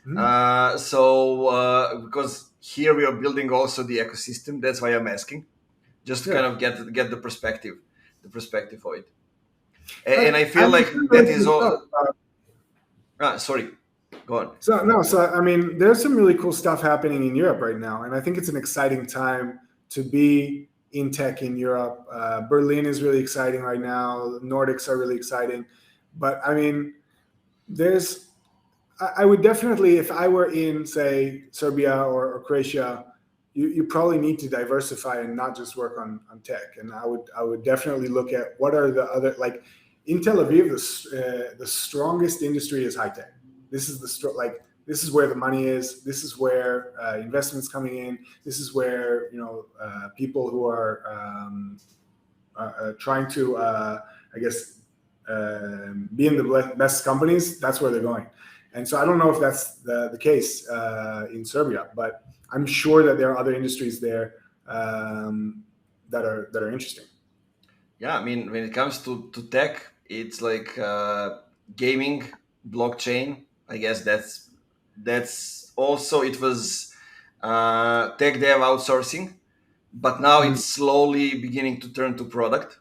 Because here we are building also the ecosystem, that's why I'm asking, just to kind of get the perspective of it. And I feel like that is all. Sorry, go on.
So I mean, there's some really cool stuff happening in Europe right now, and I think it's an exciting time to be in tech in Europe. Berlin is really exciting right now. The Nordics are really exciting, but I mean, I would definitely, if I were in, say, Serbia or Croatia, you probably need to diversify and not just work on tech. And I would definitely look at what are the other, like in Tel Aviv, the strongest industry is high tech. This is this is where the money is. This is where investments coming in. This is where people who are trying to I guess be in the best companies. That's where they're going. And so I don't know if that's the case in Serbia, but I'm sure that there are other industries there that are interesting.
Yeah, I mean, when it comes to tech, it's like gaming, blockchain. I guess that's also, it was tech dev outsourcing, but now it's slowly beginning to turn to product.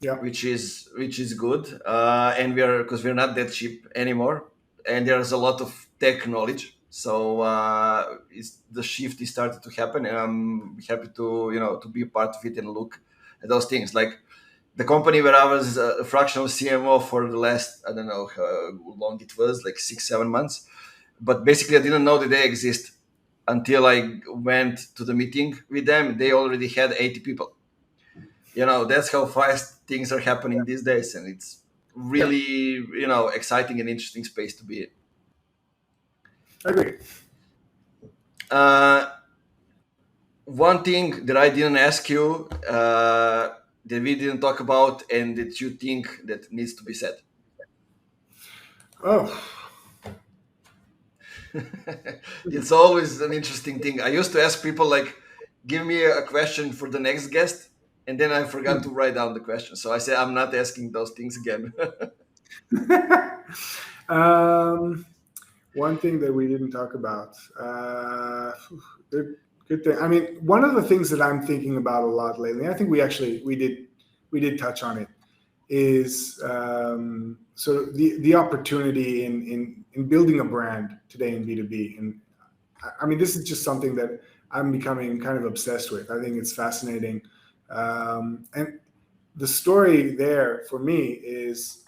Yeah,
which is good, and because we're not that cheap anymore, and there's a lot of tech knowledge. So the shift is started to happen, and I'm happy to be a part of it and look at those things. Like the company where I was a fractional CMO for the last, I don't know how long it was, like 6-7 months, but basically I didn't know that they exist until I went to the meeting with them. They already had 80 people. That's how fast things are happening these days, and it's really exciting and interesting space to be in.
I agree.
One thing that I didn't ask you, that we didn't talk about, and that you think that needs to be said. It's always an interesting thing. I used to ask people, like, give me a question for the next guest, and then I forgot to write down the question. So I said, I'm not asking those things again.
One thing that we didn't talk about. Good thing. I mean, one of the things that I'm thinking about a lot lately, I think we did touch on it, is sort of the opportunity in building a brand today in B2B. And I mean, this is just something that I'm becoming kind of obsessed with. I think it's fascinating. And the story there for me is,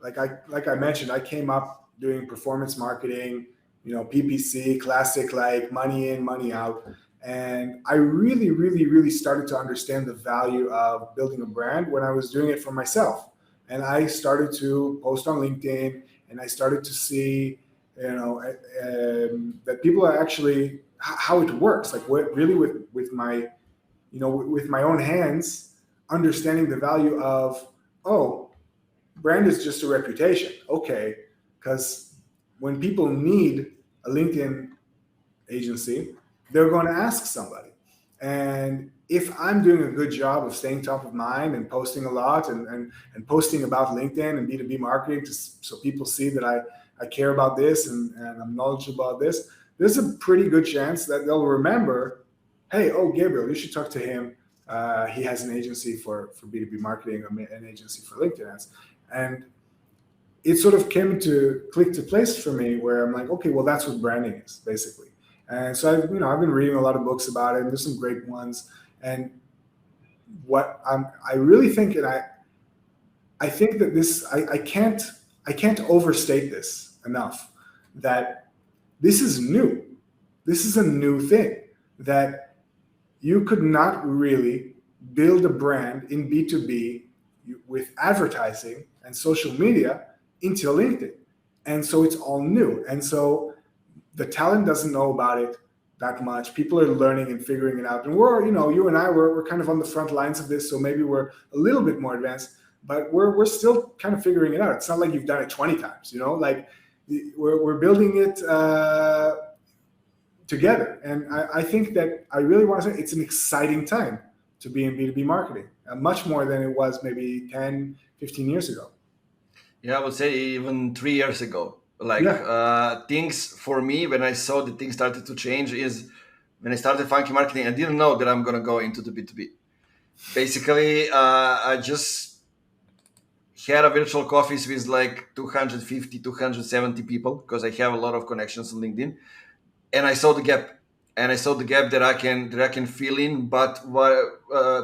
like I mentioned, I came up doing performance marketing, PPC, classic, like money in, money out. And I really, really, really started to understand the value of building a brand when I was doing it for myself. And I started to post on LinkedIn, and I started to see, that people are actually how it works, like what really with my, with my own hands, understanding the value of, oh, brand is just a reputation. Okay, because when people need a LinkedIn agency, they're going to ask somebody. And if I'm doing a good job of staying top of mind and posting a lot and posting about LinkedIn and B2B marketing, so people see that I care about this and I'm knowledgeable about this, there's a pretty good chance that they'll remember, hey, oh, Gabriel, you should talk to him. He has an agency for B2B marketing, or an agency for LinkedIn ads. And it sort of came to click to place for me, where I'm like, okay, well, that's what branding is, basically. And so I've been reading a lot of books about it, and there's some great ones. And what I really think, and I think that this, I can't overstate this enough, that this is new. This is a new thing, that you could not really build a brand in B2B with advertising and social media until LinkedIn. And so it's all new. And so the talent doesn't know about it that much. People are learning and figuring it out. And we're, you and I, we're kind of on the front lines of this. So maybe we're a little bit more advanced, but we're still kind of figuring it out. It's not like you've done it 20 times, like we're building it together. And I think that I really want to say it's an exciting time to be in B2B marketing, much more than it was maybe 10, 15 years ago.
Yeah, I would say even 3 years ago. Things for me, when I saw that things started to change, is when I started Funky Marketing, I didn't know that I'm going to go into the B2B. Basically, I just had a virtual coffees with like 250, 270 people, because I have a lot of connections on LinkedIn. And I saw the gap. And I saw the gap that I can fill in, but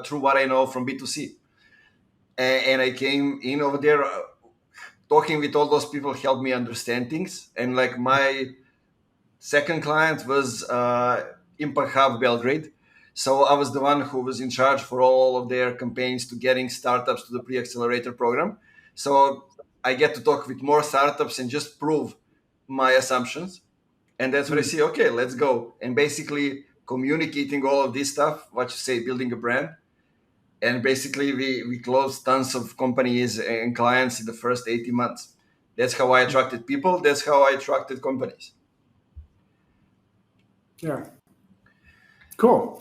through what I know from B2C. And I came in over there. Talking with all those people helped me understand things. And like my second client was Impact Hub Belgrade. So I was the one who was in charge for all of their campaigns to getting startups to the pre-accelerator program. So I get to talk with more startups and just prove my assumptions. And that's what I see. Okay, let's go. And basically communicating all of this stuff, what you say, building a brand. And basically, we closed tons of companies and clients in the first 18 months. That's how I attracted people. That's how I attracted companies.
Yeah. Cool.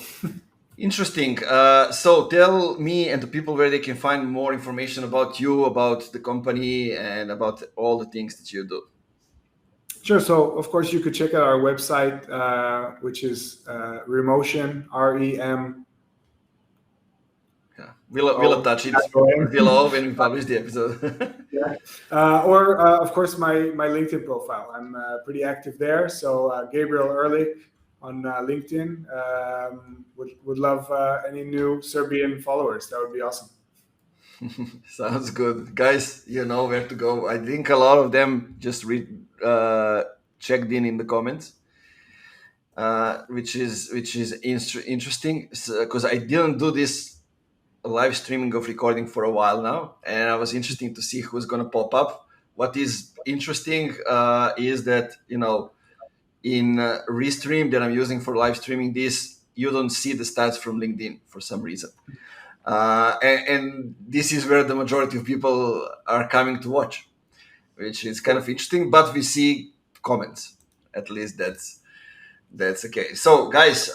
Interesting. So tell me and the people where they can find more information about you, about the company, and about all the things that you do.
Sure. So, of course, you could check out our website, which is Remotion, REM.
We'll attach it below when we publish the episode.
Yeah. Or, of course, my LinkedIn profile. I'm pretty active there. So Gabriel Ehrlich on LinkedIn. Would love any new Serbian followers. That would be awesome.
Sounds good. Guys, you know where to go. I think a lot of them just checked in the comments. Which is interesting, because I didn't do this live streaming of recording for a while now, and I was interesting to see who's going to pop up. What is interesting is that in Restream that I'm using for live streaming this, you don't see the stats from LinkedIn for some reason, and this is where the majority of people are coming to watch, which is kind of interesting. But we see comments. At least that's okay. So guys,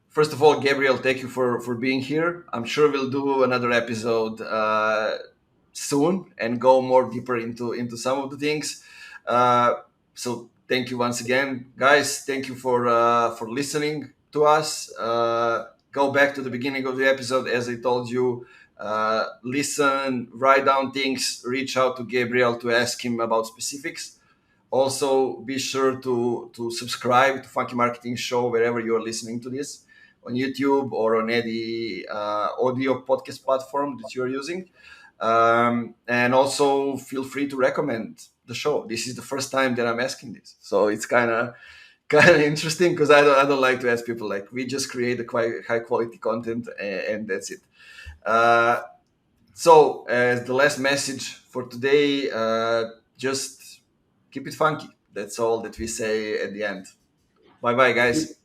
first of all, Gabriel, thank you for being here. I'm sure we'll do another episode soon and go more deeper into some of the things. So thank you once again, guys. Thank you for listening to us. Go back to the beginning of the episode. As I told you, listen, write down things, reach out to Gabriel to ask him about specifics. Also, be sure to subscribe to Funky Marketing Show wherever you are listening to this, on YouTube or on any audio podcast platform that you're using. And also feel free to recommend the show. This is the first time that I'm asking this, so it's kind of interesting, because I don't like to ask people. Like, we just create the quite high quality content, and that's it. So as the last message for today, just keep it funky. That's all that we say at the end. Bye bye, guys.